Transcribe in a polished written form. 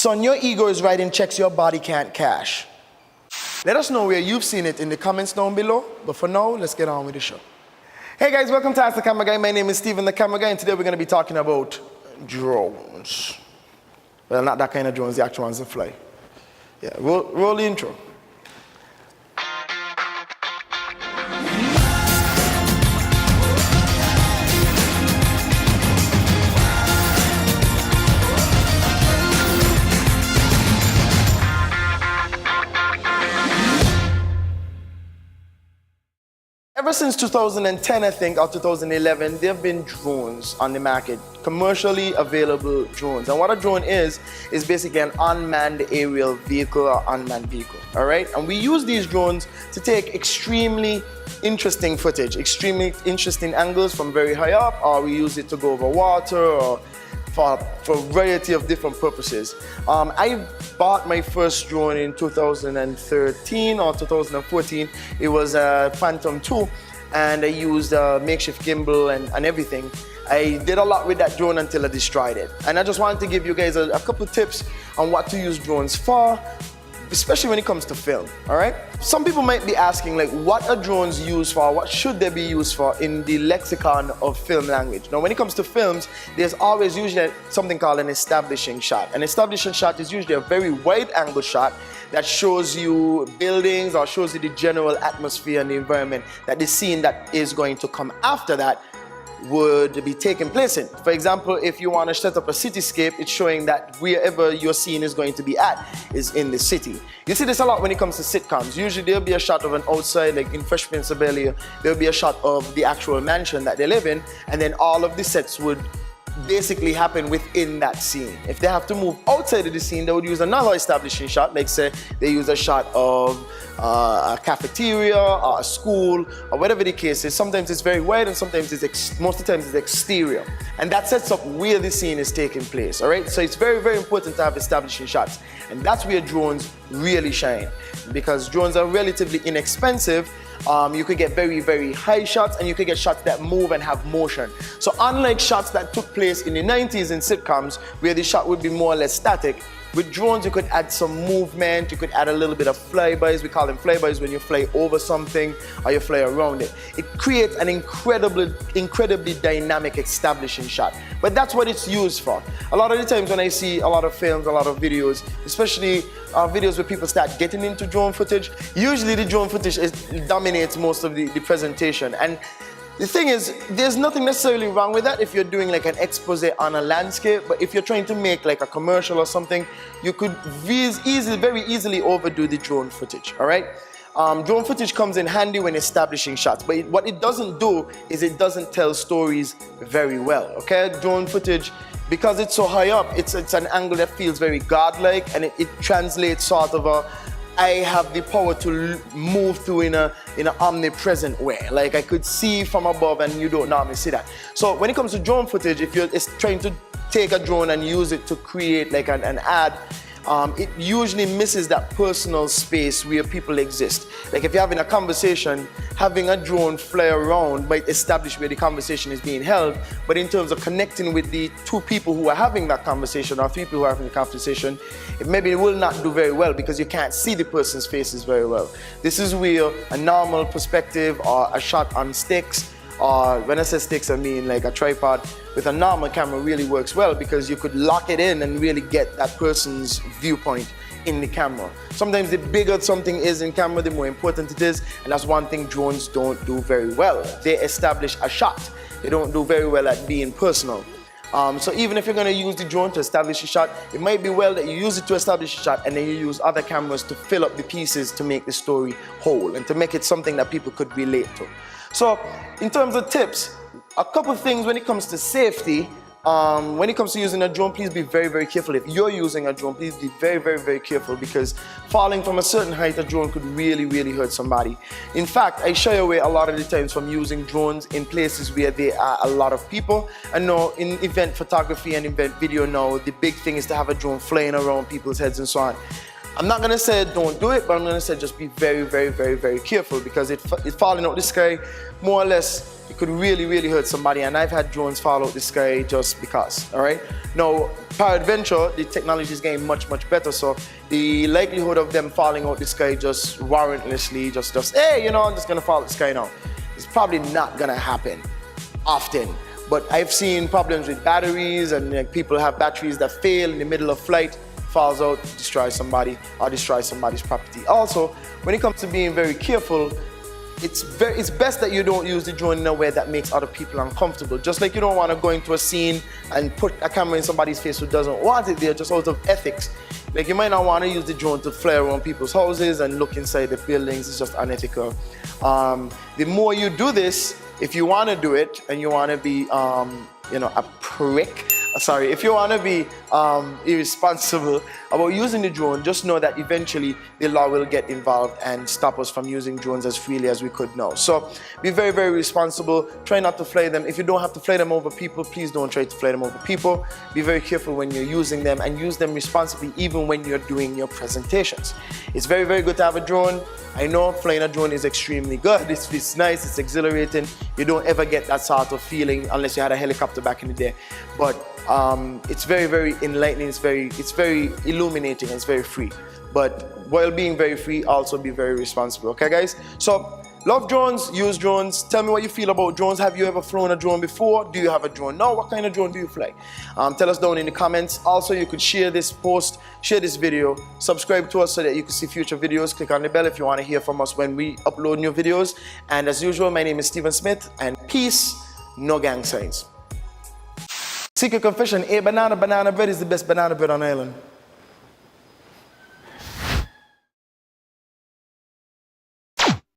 Son, your ego is writing checks your body can't cash. Let us know where you've seen it in the comments down below. But for now, let's get on with the show. Hey guys, welcome to Ask the Camera Guy. My name is Steven the Camera Guy, and today we're going to be talking about drones. Well, not that kind of drones, the actual ones that fly. Yeah, roll the intro. Ever since 2010, I think, or 2011, there have been drones on the market, commercially available drones. And what a drone is basically an unmanned aerial vehicle or unmanned vehicle, all right? And we use these drones to take extremely interesting footage, extremely interesting angles from very high up, or we use it to go over water, or for a variety of different purposes. I bought my first drone in 2013 or 2014. It was a Phantom 2, and I used a makeshift gimbal and everything. I did a lot with that drone until I destroyed it. And I just wanted to give you guys a couple of tips on what to use drones for, especially when it comes to film, all right? Some people might be asking, like, what are drones used for? What should they be used for in the lexicon of film language? Now, when it comes to films, there's always usually something called an establishing shot. An establishing shot is usually a very wide angle shot that shows you buildings or shows you the general atmosphere and the environment that the scene that is going to come after that would be taking place in. For example, if you want to set up a cityscape, it's showing that wherever your scene is going to be at is in the city. You see this a lot when it comes to sitcoms. Usually there'll be a shot of an outside, like in Fresh Prince of Bel-Air, there'll be a shot of the actual mansion that they live in, and then all of the sets would basically happen within that scene. If they have to move outside of the scene, they would use another establishing shot, like say they use a shot of a cafeteria or a school or whatever the case is. Sometimes it's very wide and sometimes most of the times it's exterior. And that sets up where the scene is taking place, all right? So it's very, very important to have establishing shots. And that's where drones really shine, because drones are relatively inexpensive. You could get very, very high shots, and you could get shots that move and have motion. So unlike shots that took place in the 90s in sitcoms, where the shot would be more or less static, with drones you could add some movement, you could add a little bit of flybys. We call them flybys when you fly over something or you fly around it. It creates an incredibly dynamic establishing shot. But that's what it's used for. A lot of the times when I see a lot of films, a lot of videos, especially videos where people start getting into drone footage, usually the drone footage dominates most of the presentation. And the thing is, there's nothing necessarily wrong with that if you're doing like an expose on a landscape, but if you're trying to make like a commercial or something, you could very easily overdo the drone footage, all right? Drone footage comes in handy when establishing shots, but what it doesn't do is it doesn't tell stories very well, okay? Drone footage, because it's so high up, it's an angle that feels very godlike, and it translates sort of I have the power to move through in an omnipresent way. Like I could see from above and you don't normally see that. So when it comes to drone footage, if you're trying to take a drone and use it to create like an ad, it usually misses that personal space where people exist. Like if you're having a conversation, having a drone fly around might establish where the conversation is being held, but in terms of connecting with the two people who are having that conversation or three people who are having the conversation, it maybe will not do very well because you can't see the person's faces very well. This is where a normal perspective or a shot on sticks, or when I say sticks, I mean like a tripod with a normal camera, really works well, because you could lock it in and really get that person's viewpoint in the camera. Sometimes the bigger something is in camera, the more important it is, and that's one thing drones don't do very well. They establish a shot. They don't do very well at being personal. So even if you're going to use the drone to establish a shot, it might be well that you use it to establish a shot and then you use other cameras to fill up the pieces to make the story whole and to make it something that people could relate to. So in terms of tips, a couple things when it comes to safety. When it comes to using a drone, please be very, very careful. If you're using a drone, please be very, very, very careful, because falling from a certain height, a drone could really, really hurt somebody. In fact, I shy away a lot of the times from using drones in places where there are a lot of people. And now in event photography and event video now, the big thing is to have a drone flying around people's heads and so on. I'm not gonna say don't do it, but I'm gonna say just be very, very, very, very careful, because it falling out the sky, more or less, it could really, really hurt somebody. And I've had drones fall out the sky just because, all right? Now, peradventure, the technology is getting much, much better, so the likelihood of them falling out the sky just warrantlessly, just hey, you know, I'm just gonna fall out the sky now, it's probably not gonna happen often. But I've seen problems with batteries, and like, people have batteries that fail in the middle of flight, falls out, destroys somebody, or destroys somebody's property. Also, when it comes to being very careful, it's best that you don't use the drone in a way that makes other people uncomfortable. Just like you don't want to go into a scene and put a camera in somebody's face who doesn't want it there, just out of ethics. Like, you might not want to use the drone to fly around people's houses and look inside the buildings. It's just unethical. The more you do this, if you want to do it and you want to be, you know, a prick, sorry, if you want to be irresponsible about using the drone, just know that eventually the law will get involved and stop us from using drones as freely as we could now. So be very, very responsible. Try not to fly them. If you don't have to fly them over people, please don't try to fly them over people. Be very careful when you're using them, and use them responsibly even when you're doing your presentations. It's very, very good to have a drone. I know flying a drone is extremely good. It's nice, it's exhilarating. You don't ever get that sort of feeling unless you had a helicopter back in the day. But it's very, very enlightening. It's very illuminating, and it's very free. But while being very free, also be very responsible. Okay, guys? So love drones, use drones. Tell me what you feel about drones. Have you ever flown a drone before? Do you have a drone now? What kind of drone do you fly? Tell us down in the comments. Also, you could share this post, share this video, subscribe to us so that you can see future videos. Click on the bell if you want to hear from us when we upload new videos. And as usual, my name is Stephen Smith, and peace, no gang signs. Secret confession, banana bread is the best banana bread on island.